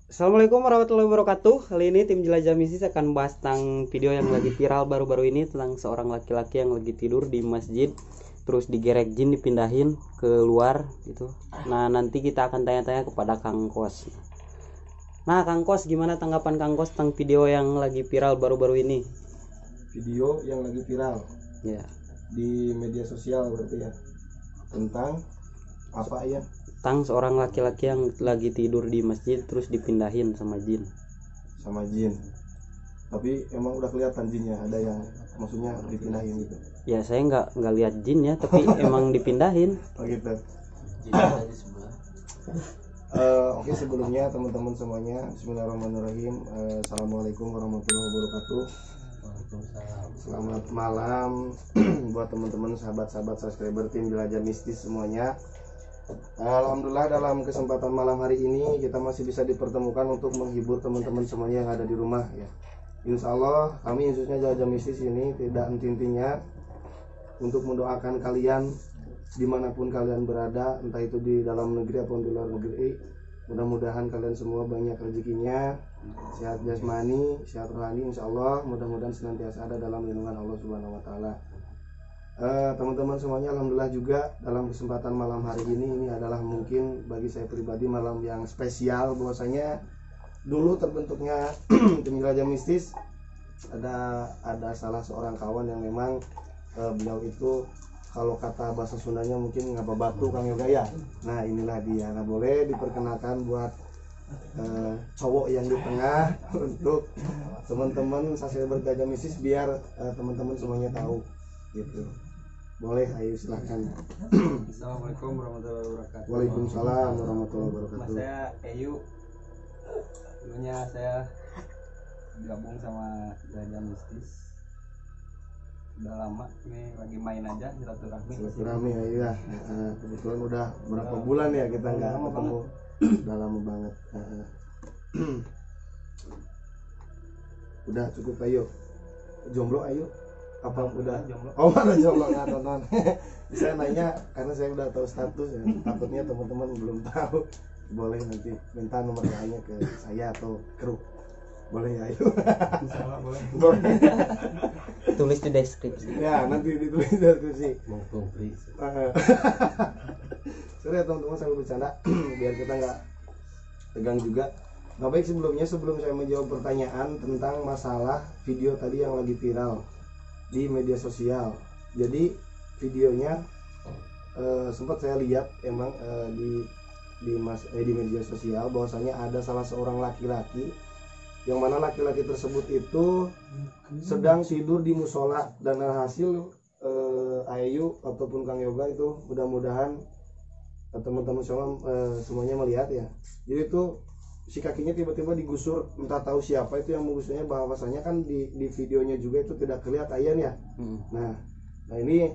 Assalamualaikum warahmatullahi wabarakatuh. Kali ini tim Jelajah Mistis akan bahas tentang video yang lagi viral baru-baru ini tentang seorang laki-laki yang lagi tidur di masjid, terus digerek jin dipindahin keluar gitu. Nah, nanti kita akan tanya-tanya kepada Kang Kos. Nah, Kang Kos, gimana tanggapan Kang Kos tentang video yang lagi viral baru-baru ini? Video yang lagi viral Ya, di media sosial berarti ya, tentang apa ya? tentang seorang laki-laki yang lagi tidur di masjid terus dipindahin sama jin. Sama jin. Tapi emang udah kelihatan jinnya, ada yang maksudnya dipindahin gitu. Ya, saya nggak lihat jinnya, tapi emang dipindahin. Oh gitu. Oke, sebelumnya teman-teman semuanya, Bismillahirrahmanirrahim. Assalamualaikum warahmatullahi wabarakatuh. Selamat malam buat teman-teman, sahabat-sahabat subscriber tim Jelajah Mistis semuanya. Alhamdulillah dalam kesempatan malam hari ini kita masih bisa dipertemukan untuk menghibur teman-teman semuanya yang ada di rumah ya. Insya Allah kami khususnya Jelajah Mistis ini tidak henti-hentinya untuk mendoakan kalian dimanapun kalian berada, entah itu di dalam negeri ataupun di luar negeri. Mudah-mudahan kalian semua banyak rezekinya, sehat jasmani, sehat rohani, insya Allah. Mudah-mudahan senantiasa ada dalam lindungan Allah Subhanahu Wa Taala. Teman-teman semuanya, alhamdulillah juga dalam kesempatan malam hari ini adalah mungkin bagi saya pribadi malam yang spesial. Bahwasanya dulu terbentuknya tim Jelajah Mistis ada salah seorang kawan yang memang beliau itu kalau kata bahasa Sundanya mungkin ngapa batu Kang Yoga ya. Nah inilah dia. Nah boleh diperkenalkan buat cowok yang di tengah untuk teman-teman subscriber Jelajah Mistis biar teman-teman semuanya tahu gitu. Boleh, ayo silahkan. Assalamualaikum warahmatullahi wabarakatuh. Waalaikumsalam warahmatullahi Mas wabarakatuh. saya Eyu. Dulunya saya gabung sama Jelajah Mistis. Udah lama, ini lagi main aja silaturahmi. Silaturahmi ayo ya. Kebetulan udah berapa bulan ya kita nggak lama ketemu. Udah lama banget. Udah cukup ayo. Jomblo ayo. Apa udah jomblo? Oh mana jomblo nggak tonton. Saya nanya karena saya udah tahu status ya, takutnya teman-teman belum tahu. Boleh nanti minta nomor WA-nya ke saya atau kru, boleh ya ayo. Insyaallah boleh. Boleh Tulis di deskripsi. ya, nanti ditulis di deskripsi. Mau Sorry ya teman-teman, saya bercanda biar kita nggak tegang juga. Nah baik, sebelum saya menjawab pertanyaan tentang masalah video tadi yang lagi viral di media sosial. Jadi videonya sempat saya lihat emang di media sosial bahwasanya ada salah seorang laki-laki yang mana laki-laki tersebut itu sedang tidur di musola, dan hasil Ayu ataupun Kang Yoga itu mudah-mudahan teman-teman semua semuanya melihat ya. Jadi itu si kakinya tiba-tiba digusur, entah tahu siapa itu yang menggusurnya, bahwasanya kan di videonya juga itu tidak kelihatan ya. Nah ini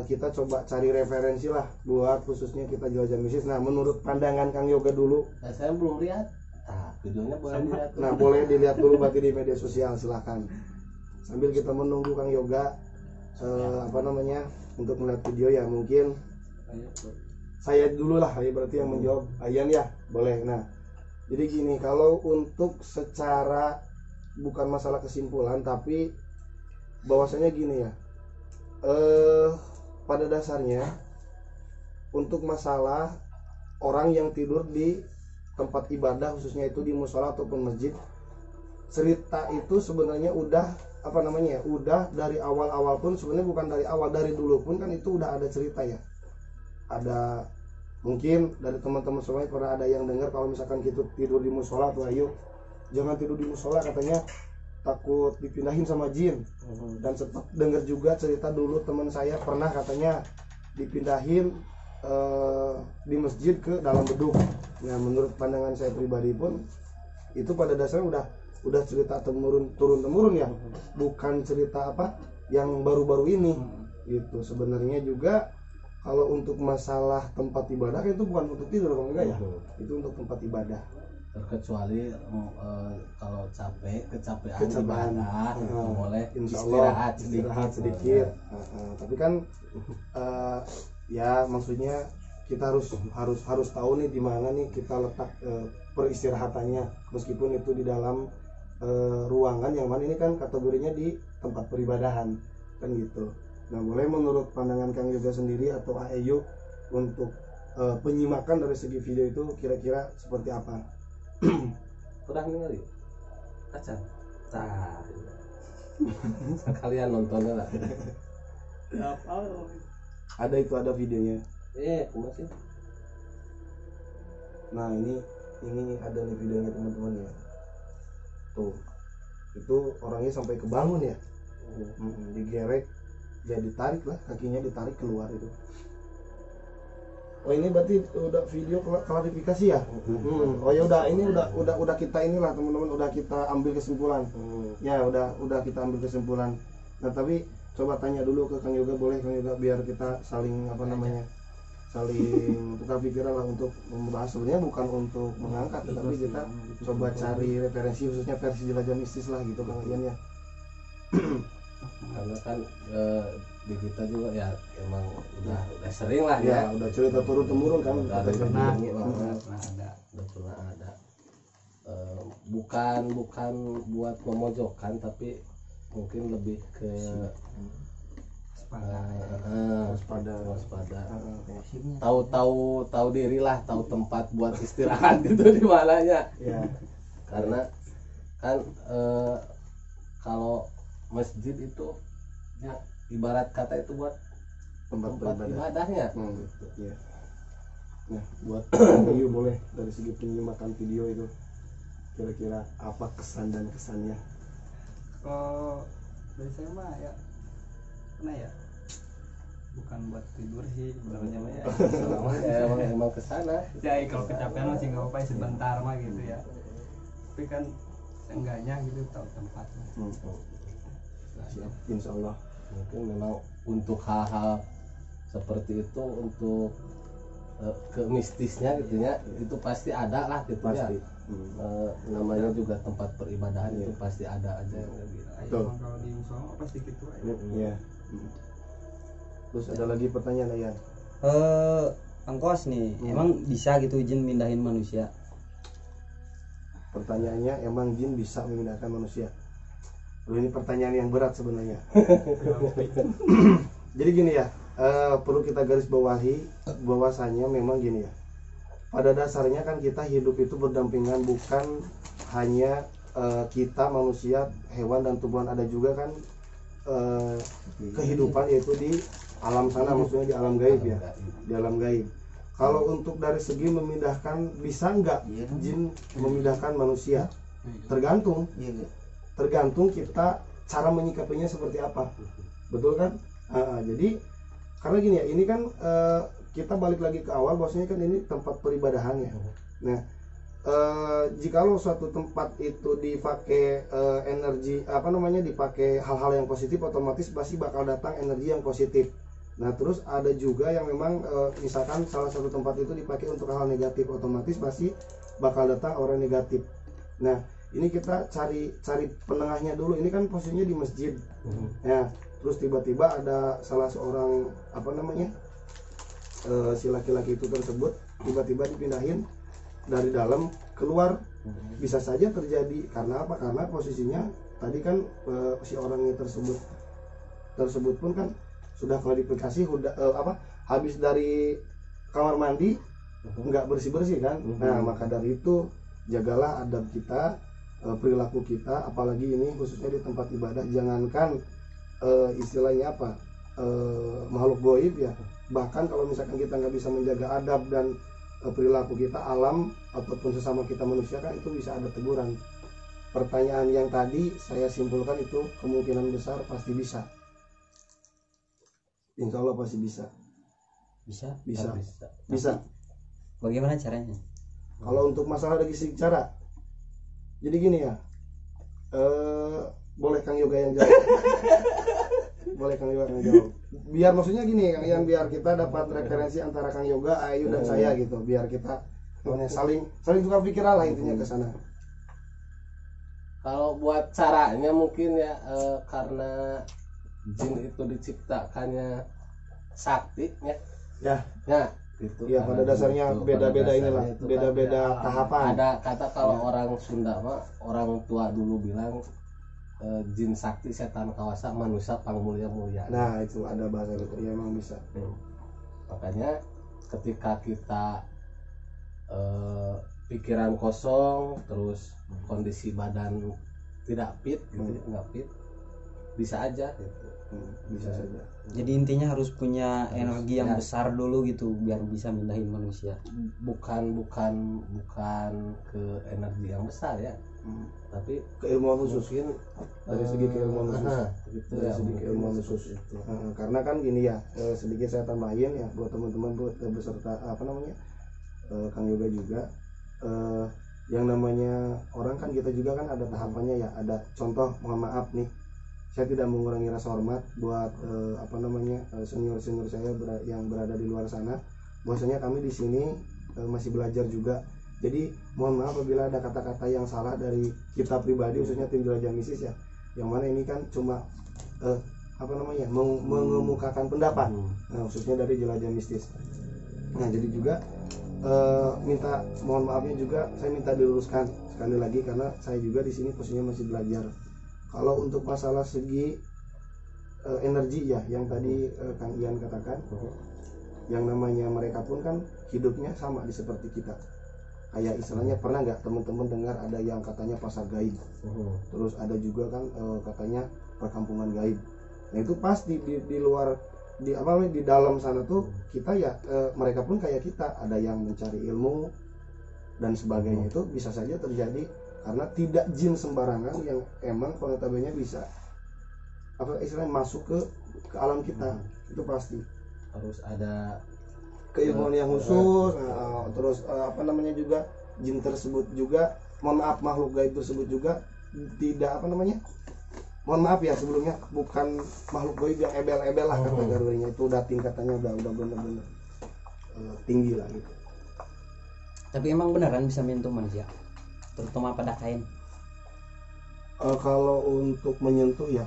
kita coba cari referensi lah buat khususnya kita Jelajah Mistis. Nah menurut pandangan Kang Yoga dulu, Saya belum lihat. Videonya boleh dilihat. nah boleh dilihat dulu berarti di media sosial, silahkan. Sambil kita menunggu Kang Yoga untuk melihat video ya, mungkin saya dulu lah ya, berarti yang menjawab Ayan ya, boleh. Nah jadi gini, kalau untuk secara bukan masalah kesimpulan, tapi bahwasanya gini ya, pada dasarnya untuk masalah orang yang tidur di tempat ibadah, khususnya itu di musola ataupun masjid, cerita itu sebenarnya udah udah dari awal-awal pun, sebenarnya bukan dari awal, dari dulu pun kan itu udah ada cerita ya. Ada mungkin dari teman-teman semuanya pernah ada yang dengar kalau misalkan kita tidur di musola tuh, ayo jangan tidur di musola, katanya takut dipindahin sama jin. Dan sempat dengar juga cerita dulu teman saya pernah katanya dipindahin di masjid ke dalam beduk. Nah menurut pandangan saya pribadi pun itu pada dasarnya udah cerita turun temurun ya, bukan cerita yang baru-baru ini gitu. Sebenarnya juga kalau untuk masalah tempat ibadah itu bukan untuk tidur kalau enggak ya, itu untuk tempat ibadah. Terkecuali kalau kecapean ibadah itu boleh Insya Allah istirahat sedikit. Tapi kan ya maksudnya kita harus tahu nih di mana nih kita letak peristirahatannya, meskipun itu di dalam ruangan yang mana ini kan kategorinya di tempat peribadahan kan gitu. Nah, boleh menurut pandangan Kang Yoga sendiri atau AEU untuk penyimakan dari segi video itu kira-kira seperti apa? Pernah dengar yuk acan kalian nontonnya lah. Ada videonya. Masih. Nah, ini ada nih videonya teman-teman ya. Tuh, itu orangnya sampai kebangun ya. Digerek, ya ditarik lah, kakinya ditarik keluar itu. Oh, ini berarti udah video klarifikasi ya? Oh ya udah, ini udah kita inilah teman-teman, udah kita ambil kesimpulan. Ya udah kita ambil kesimpulan. Nah, tapi coba tanya dulu ke Kang Yoga, boleh Kang Yoga, biar kita saling saling tukar pikiran lah untuk membahas. Sebenarnya bukan untuk mengangkat, tetapi kita coba cari referensi, khususnya versi jelajah mistis lah gitu Kang Ian ya. Karena kan di kita juga ya emang udah sering lah Ya, udah cerita turun temurun kan. udah pernah ada. Bukan buat memojokkan, tapi mungkin lebih ke waspada. Tahu diri lah, tahu tempat buat istirahat gitu di mananya. Ya. Karena kan kalau masjid itu ya, ibarat kata itu buat tempat ibadahnya. Ya. Nah, buat Ayu boleh dari segi penyimakan video itu kira-kira apa kesan dan kesannya? Kalau dari saya mah ya pernah ya, bukan buat tidur sih sebenarnya mah ya. emang kesana Ya kalau kecapean masih nggak apa-apa sebentar mah gitu ya. Tapi kan seenggaknya gitu tahu tempatnya. Siap, insya Allah. mungkin memang untuk hal-hal seperti itu, untuk ke mistisnya gitu ya, itu pasti ada lah gitu Pasti. ya. Namanya juga tempat peribadahan itu pasti ada aja yang kayak gitu. Betul. Emang kalau di musola pasti gitu aja. Iya. Terus ada lagi pertanyaan Ayan? Angkos nih, emang bisa gitu jin mindahin manusia? Pertanyaannya, emang jin bisa memindahkan manusia? Ini pertanyaan yang berat sebenarnya. Jadi gini ya, perlu kita garis bawahi bahwasanya memang gini ya. Pada dasarnya kan kita hidup itu berdampingan, bukan hanya kita manusia, hewan dan tumbuhan, ada juga kan kehidupan yaitu di alam sana, maksudnya di alam gaib ya, di alam gaib. Kalau untuk dari segi memindahkan, bisa nggak jin memindahkan manusia? Tergantung kita cara menyikapinya seperti apa, betul kan? Jadi karena gini ya, ini kan kita balik lagi ke awal, bahwasanya kan ini tempat peribadahan ya. Nah, jikalau suatu tempat itu dipakai energi dipakai hal-hal yang positif, otomatis pasti bakal datang energi yang positif. Nah, terus ada juga yang memang misalkan salah satu tempat itu dipakai untuk hal negatif, otomatis pasti bakal datang orang negatif. Nah, ini kita cari penengahnya dulu. Ini kan posisinya di masjid. Ya, terus tiba-tiba ada salah seorang si laki-laki itu tersebut tiba-tiba dipindahin dari dalam keluar. Bisa saja terjadi karena apa? Karena posisinya tadi kan si orangnya tersebut pun kan sudah klarifikasi, habis dari kamar mandi nggak bersih kan. Nah, maka dari itu jagalah adab kita, perilaku kita, apalagi ini khususnya di tempat ibadah. Jangankan istilahnya makhluk goib ya, bahkan kalau misalkan kita nggak bisa menjaga adab dan perilaku kita, alam ataupun sesama kita manusia kan itu bisa ada teguran. Pertanyaan yang tadi saya simpulkan itu kemungkinan besar pasti bisa. Insya Allah pasti bisa. Bisa. Bagaimana caranya? Kalau untuk masalah dari segi cara, jadi gini ya, boleh Kang Yoga yang jawab. Biar maksudnya gini, yang biar kita dapat referensi antara Kang Yoga, Ayu dan saya gitu, biar kita saling tukar pikiran lah intinya ke sana. Kalau buat caranya mungkin ya, karena jin itu diciptakannya sakti ya. Ya. Nah, gitu. Ya pada dasarnya Gitu. beda-beda Pada inilah, dasarnya itu beda-beda kan, tahapan. ada kata kalau orang Sunda mah, orang tua dulu bilang jin sakti setan kawasa manusia pangmulia mulia. Nah itu ada bahasa gitu ya, emang bisa. Makanya ketika kita pikiran kosong, terus kondisi badan tidak fit gitu, nggak fit, bisa aja gitu. Bisa saja. Jadi intinya harus punya Harus, energi yang ya. besar dulu gitu biar bisa mindahin manusia. bukan ke energi yang besar ya, tapi Keilmuan khusus mungkin dari segi keilmuan khusus. gitu Dari ya, segi mungkin keilmuan seperti khusus. itu. Karena kan gini ya, sedikit saya tambahin ya buat teman-teman buat beserta Kang Yoga juga, yang namanya orang kan kita juga kan ada tahapannya ya. Ada contoh, mohon maaf nih, saya tidak mengurangi rasa hormat buat senior saya yang berada di luar sana. Bahwasanya kami di sini masih belajar juga. Jadi mohon maaf apabila ada kata-kata yang salah dari kita pribadi, khususnya tim Jelajah Mistis ya, yang mana ini kan cuma mengemukakan pendapat, khususnya dari Jelajah Mistis. Nah jadi juga mohon maafnya juga saya minta diluruskan sekali lagi, karena saya juga di sini posisinya masih belajar. Kalau untuk masalah segi energi ya, yang tadi Kang Ian katakan, yang namanya mereka pun kan hidupnya sama seperti kita. Kayak istilahnya, pernah nggak teman-teman dengar ada yang katanya pasar gaib, terus ada juga kan katanya perkampungan gaib. Nah itu pasti di luar di dalam sana tuh kita ya, mereka pun kayak kita, ada yang mencari ilmu dan sebagainya. Itu bisa saja terjadi karena tidak jin sembarangan yang emang notabene bisa istilahnya masuk ke alam kita. Itu pasti Harus ada keilmuan yang khusus. Terus juga jin tersebut juga, mohon maaf, makhluk gaib tersebut juga tidak mohon maaf ya sebelumnya, bukan makhluk gaib yang ebel-ebel lah kategorinya. Itu udah tingkatannya udah bener-bener tinggi lah gitu. Tapi emang beneran bisa menyentuh manusia, terutama pada kain. Kalau untuk menyentuh ya,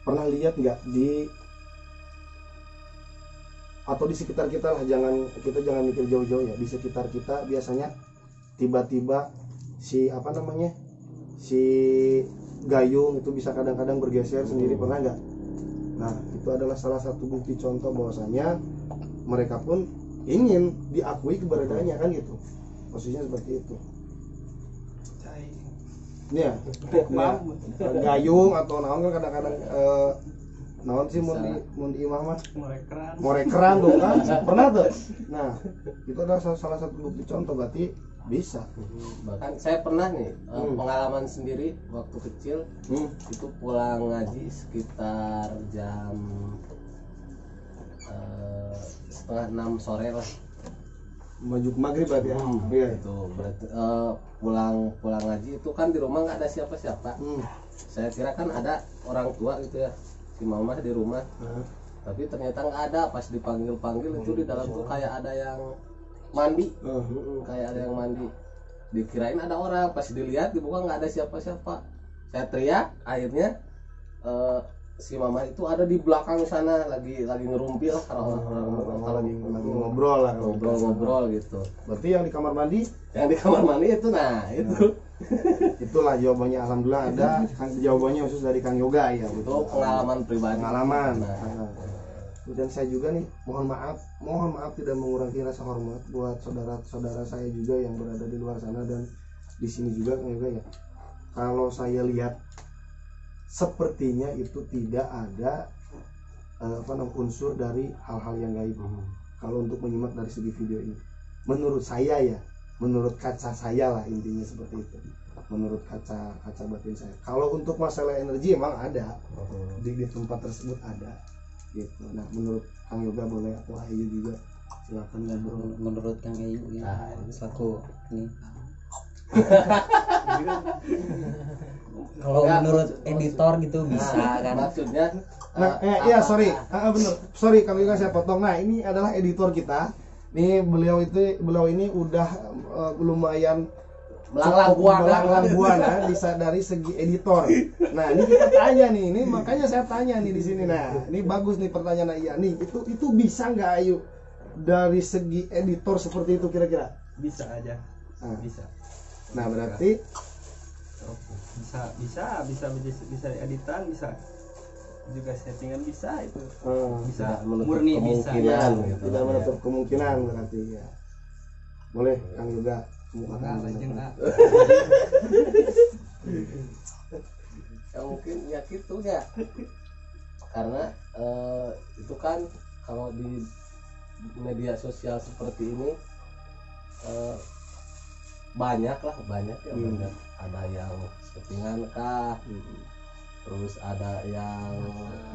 pernah lihat nggak atau di sekitar kita lah, jangan mikir jauh-jauh ya, di sekitar kita biasanya tiba-tiba si gayung itu bisa kadang-kadang bergeser sendiri, pernah nggak? Nah itu adalah salah satu bukti contoh bahwasanya mereka pun ingin diakui keberadaannya kan gitu, posisinya seperti itu. Ya, gayung atau naon kan kadang-kadang naon sih mun di imah mah morekeran tuh kan pernah tuh. Nah itu adalah salah satu bukti contoh, berarti bisa. Bahkan saya pernah nih pengalaman sendiri waktu kecil, itu pulang ngaji sekitar jam 5:30 sore lah, Maju ke maghrib berarti ya. Iya. itu berarti pulang ngaji itu kan di rumah nggak ada siapa-siapa. Saya kira kan ada orang tua gitu ya, si mama di rumah, tapi ternyata nggak ada. Pas dipanggil itu di dalam tuh kayak ada yang mandi, kayak ada yang mandi, dikirain ada orang. Pas dilihat dibuka nggak ada siapa-siapa. Saya teriak, akhirnya si mama itu ada di belakang sana lagi ngerumpil kalau orang lagi ngobrol gitu. Berarti yang di kamar mandi itu, nah itu itulah jawabannya. Alhamdulillah ada jawabannya khusus dari Kang Yoga ya. itu pengalaman pribadi. Dan saya juga nih mohon maaf tidak mengurangi rasa hormat buat saudara-saudara saya juga yang berada di luar sana dan di sini juga Kang Yoga ya. Kalau saya lihat sepertinya itu tidak ada unsur dari hal-hal yang gaib. Kalau untuk menyimak dari segi video ini, menurut saya ya, menurut kaca saya lah, intinya seperti itu. Menurut kaca batin saya. Kalau untuk masalah energi emang ada di tempat tersebut ada gitu. Nah menurut Kang Yoga boleh, atau Ayu juga silakan ngobrol. Menurut Kang Ayu ya, selaku ini. Kalau menurut editor gitu bisa kan. Maksudnya iya sorry kalau juga saya potong. Nah ini adalah editor kita. Nih beliau ini udah lumayan melanglang buana dari segi editor. Nah ini kita tanya nih, ini makanya saya tanya nih di sini. Nah ini bagus nih pertanyaan Iya nih, itu bisa nggak Ayu dari segi editor seperti itu kira-kira? Bisa aja. Nah. Bisa. Nah, berarti bisa editan, bisa juga settingan, bisa itu. Bisa Tidak menutup murni bisa. kemungkinan Ya. gitu. tidak menutup kemungkinan berarti ya. Boleh Kang juga Nah, lajeng Ya mungkin ya gitu ya, karena itu kan kalau di media sosial seperti ini banyak ya banyak, ada yang settingan kah, terus ada yang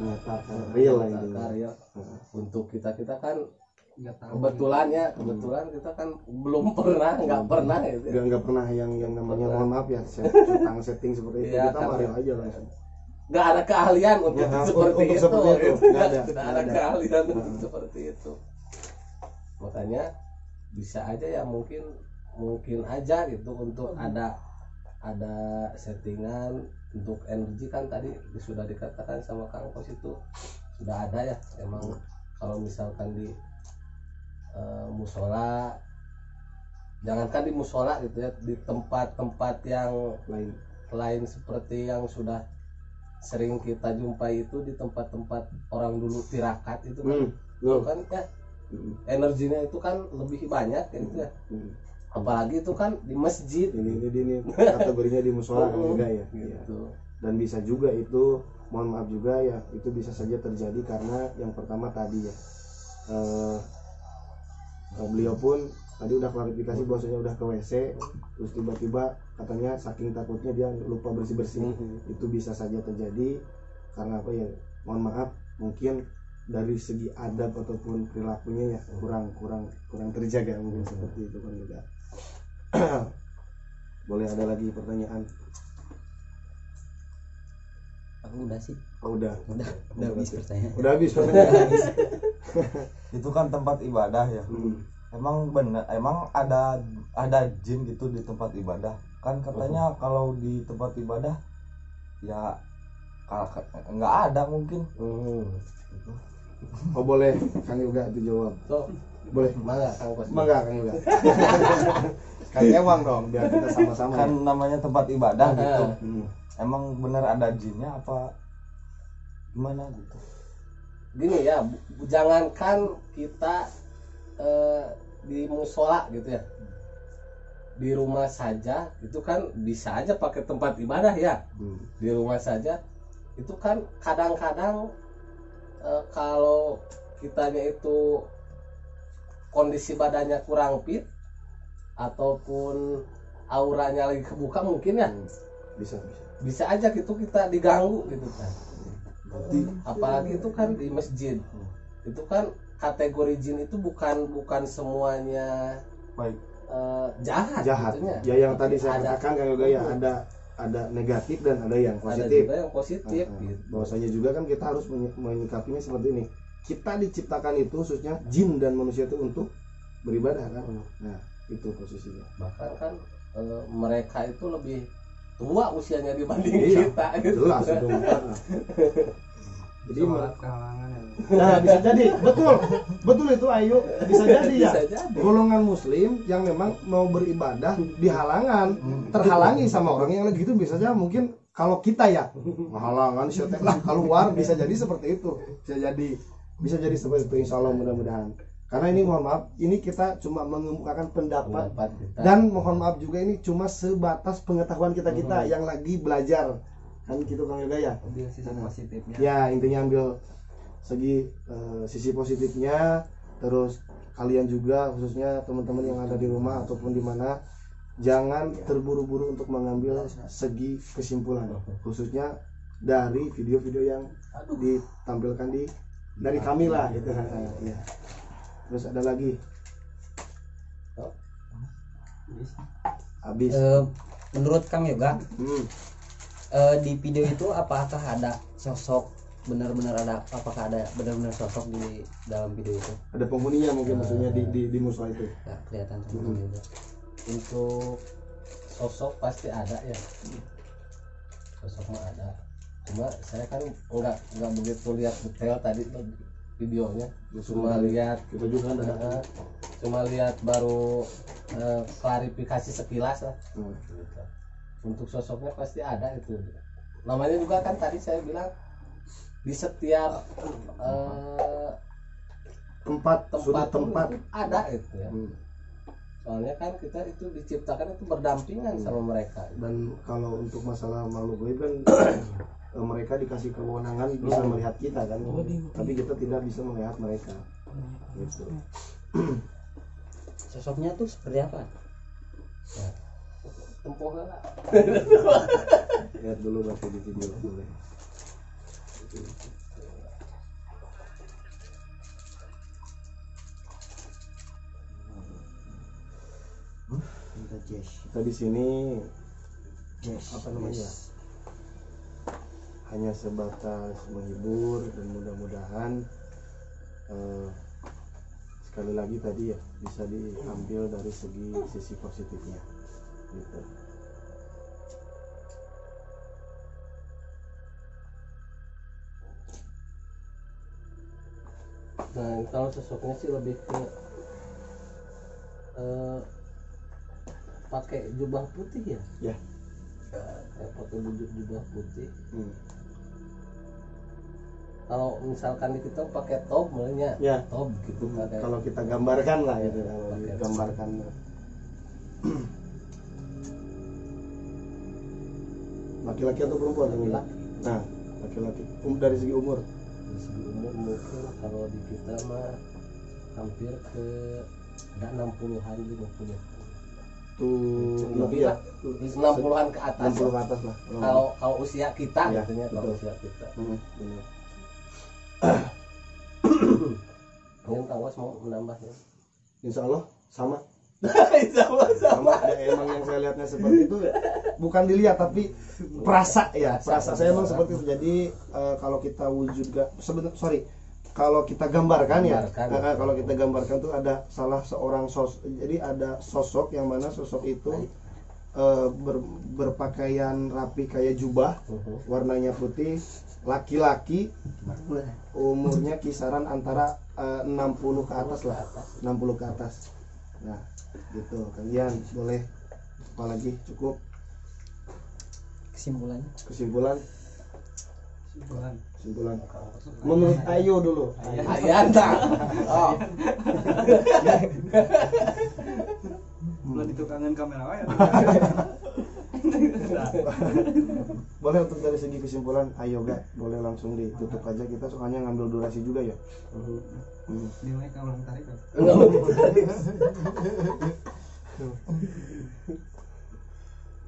menyatakan real lah menyatakan ini. real. Untuk kita kan nggak tahu. kebetulan kita kan belum pernah, nggak pernah gitu ya. Nggak pernah yang namanya mohon maaf ya setting seperti itu, Iya, kita karena- Mario aja langsung. Nggak ada keahlian untuk Ya, seperti untuk itu, seperti itu. gitu. Nggak ada, Tidak nggak ada ada. keahlian untuk seperti itu. Makanya bisa aja ya, mungkin aja gitu untuk ada settingan untuk energi kan tadi sudah dikatakan sama Kang Kos, itu sudah ada ya. Emang kalau misalkan di musola, jangankan di musola gitu ya, di tempat-tempat yang lain seperti yang sudah sering kita jumpai itu, di tempat-tempat orang dulu tirakat itu kan, itu kan ya energinya itu kan lebih banyak ya, gitu ya. Apalagi itu kan di masjid Ini kategorinya di musola kan juga ya. gitu. Dan bisa juga itu, mohon maaf juga ya, itu bisa saja terjadi karena yang pertama tadi ya, beliau pun tadi udah klarifikasi bahwasanya udah ke WC, terus tiba-tiba katanya saking takutnya dia lupa bersih-bersih. Itu bisa saja terjadi karena apa ya, mohon maaf, mungkin dari segi adab ataupun perilakunya ya kurang terjaga, mungkin seperti itu kan juga. Boleh ada lagi pertanyaan? Aku udah sih. Oh, udah Habis pertanyaan. udah habis pertanyaan. Itu kan tempat ibadah ya. Emang bener, emang ada jin gitu di tempat ibadah kan, katanya kalau di tempat ibadah ya nggak ada mungkin. Oh, boleh Kang Yoga itu jawab. So, Boleh. mangga Kang Kos. Mangga Kang Yoga. Kang Ewang dong, biar kita sama-sama. Kan namanya tempat ibadah gitu. Hmm. Emang bener ada jinnya apa gimana gitu? Gini ya, jangankan kita di musola gitu ya, di rumah saja itu kan bisa aja pakai tempat ibadah ya. Di rumah saja itu kan kadang-kadang kalau kitanya itu kondisi badannya kurang fit ataupun auranya lagi kebuka mungkin ya, bisa aja gitu kita diganggu gitu kan. Apalagi itu kan di masjid, itu kan kategori jin itu bukan semuanya Baik. jahat gitunya. Ya yang tadi saya katakan Kang Yoga ya, ada negatif dan ada yang Ada positif. juga yang positif gitu. Bahwasanya juga kan kita harus menyikapinya seperti ini. Kita diciptakan itu khususnya jin dan manusia itu untuk beribadah kan. Nah, itu posisinya. Bahkan kan mereka itu lebih tua usianya dibanding Iya, kita gitu. jelas itu. Jadi Sholat kehalangan ya. nah, bisa jadi betul itu Ayu, bisa jadi ya. Bisa jadi. Golongan muslim yang memang mau beribadah terhalangi sama orang yang lagi itu, bisa aja mungkin kalau kita ya menghalangan syaitan lah keluar, bisa jadi seperti itu, bisa jadi seperti itu, insya Allah mudah-mudahan. Karena ini mohon maaf, ini kita cuma mengemukakan pendapat kita. dan mohon maaf juga ini cuma sebatas pengetahuan kita yang lagi belajar kan gitu Kang Yoga ya. Ambil sisi positifnya. Ya intinya ambil sisi positifnya, terus kalian juga khususnya teman-teman yang ada di rumah ataupun di mana, jangan terburu-buru untuk mengambil segi kesimpulan, khususnya dari video-video yang ditampilkan dari kami lah gitu kan. Ya. Terus ada lagi habis. Menurut Kang Yoga, di video itu apakah ada sosok benar-benar sosok di dalam video itu? Ada penghuninya mungkin, maksudnya di musola itu. Ya, kelihatan sama juga. Untuk sosok pasti ada ya, sosok mah ada, cuma saya kan nggak begitu lihat detail tadi tuh videonya, cuma lihat kita juga kan cuma lihat baru klarifikasi sekilas lah. Gitu. Untuk sosoknya pasti ada itu. Namanya juga kan tadi saya bilang di setiap tempat itu ada itu ya. Soalnya kan kita itu diciptakan itu berdampingan sama mereka. Dan kalau untuk masalah makhluk gaib kan mereka dikasih kewenangan bisa melihat kita kan, tapi kita tidak bisa melihat mereka. Gitu. Sosoknya tuh seperti apa? Ya. Tempoh lah. Lihat dulu berarti di video boleh. Kita di sini apa namanya? Hanya sebatas menghibur dan mudah-mudahan sekali lagi tadi ya bisa diambil dari sisi positifnya gitu. Nah kalau sosoknya sih lebih ke pakai jubah putih ya. Ya. Kayak pakai jubah putih. Kalau misalkan kita pakai top mulanya Ya. top gitu pakai. Kalau kita gambarkan lah gitu, kalau Pakai digambarkan. Laki-laki atau perempuan? Laki-laki. Nah, laki-laki. Dari segi umur. Dari segi umur mungkin kalau di kita mah hampir ke ada 60-an 50-an. Tuh Lebih ya. lah. 60-an ke atas. 60 ke atas lah. Kalau usia kita Ya, katanya kalau betul. usia kita. Benar. Mungkin Kang Was mau menambahnya. Insya Allah sama. Insya Allah Sama. Ya, emang yang saya lihatnya seperti itu bukan dilihat tapi perasa ya. Perasa saya emang seperti itu. Jadi kalau kita wujud kalau kita gambarkan ya, kalau kita gambarkan tuh ada salah seorang jadi ada sosok yang mana sosok itu berpakaian rapi kayak jubah, warnanya putih, laki-laki, umurnya kisaran antara 60 ke atas lah, 60 ke atas. Nah, gitu. Kalian boleh apalagi cukup Kesimpulannya? kesimpulan. Kesimpulan Menurut Ayo dulu. Ayanda. Oh. belum ditukangin kamera ya. Boleh untuk dari segi kesimpulan Ayo gak boleh langsung ditutup aja, kita soalnya ngambil durasi juga ya. Dimana kalau tarik kan?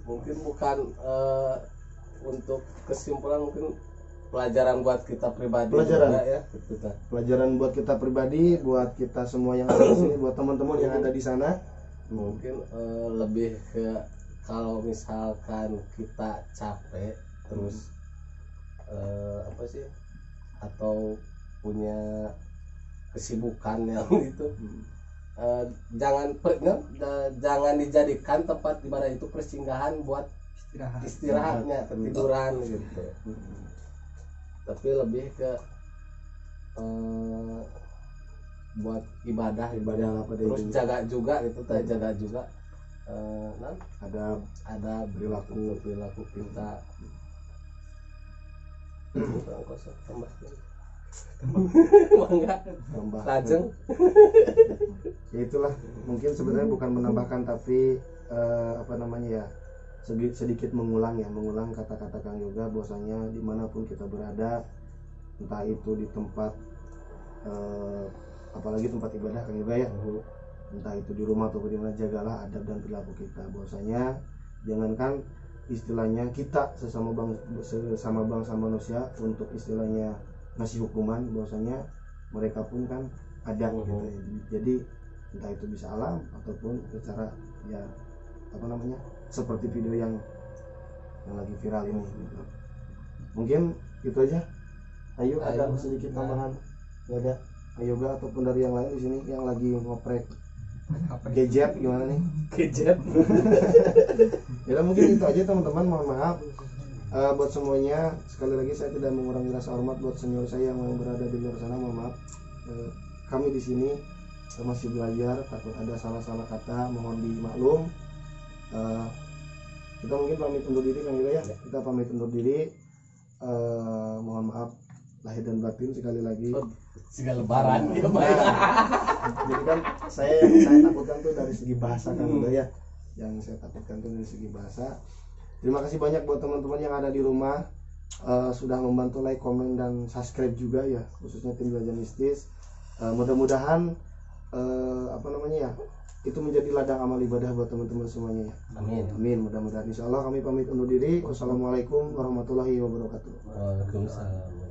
Mungkin bukan untuk kesimpulan, mungkin pelajaran buat kita pribadi Pelajaran. juga ya gitu kan. Pelajaran buat kita pribadi, buat kita semua yang ada di sini, buat teman-teman yang ada di sana. Mungkin lebih ke kalau misalkan kita capek terus apa sih atau punya kesibukan yang itu jangan dijadikan tempat ibadah itu persinggahan buat istirahatnya, ketiduran gitu. Tapi lebih ke buat ibadah apa terus deh, jaga juga gitu, jaga juga ada perilaku kita. tambah Lajeng. Ya itulah, mungkin sebenarnya bukan menambahkan tapi apa namanya ya, sedikit mengulang kata-kata Kang Yoga, bahwasanya dimanapun kita berada, entah itu di tempat apalagi tempat ibadah Kang Yoga ya, entah itu di rumah atau di mana, jagalah adab dan perilaku kita. Bahwasanya jangankan istilahnya kita sesama bangsa manusia untuk istilahnya ngasih hukuman, bahwasanya mereka pun kan ada gitu ya. Jadi entah itu bisa alam ataupun secara ya apa namanya seperti video yang lagi viral ini gitu. Mungkin itu aja. Ayo ada sedikit tambahan? Nggak ada? Ayo gak ataupun dari yang lain di sini yang lagi ngoprek gadget gimana nih? Gadget. Ya mungkin itu aja teman-teman, mohon maaf Buat semuanya, sekali lagi saya tidak mengurangi rasa hormat buat senior saya yang berada di luar sana. Mohon maaf, kami di sini masih belajar, takut ada salah-salah kata, mohon dimaklum. Kita mungkin pamit undur diri Kang Ira ya. Kita pamit undur diri. Mohon maaf lahir dan batin sekali lagi. Segala lebaran ya, Pak. Jadi kan yang saya takutkan tuh dari segi bahasa kan udah ya. Yang saya takutkan tuh dari segi bahasa. Terima kasih banyak buat teman-teman yang ada di rumah, sudah membantu like, komen, dan subscribe juga ya, khususnya tim Belajar Mistis. Mudah-mudahan itu menjadi ladang amal ibadah buat teman-teman semuanya ya. Amin. Amin. Mudah-mudahan. Insya Allah kami pamit undur diri. Wassalamualaikum warahmatullahi wabarakatuh. Waalaikumsalam.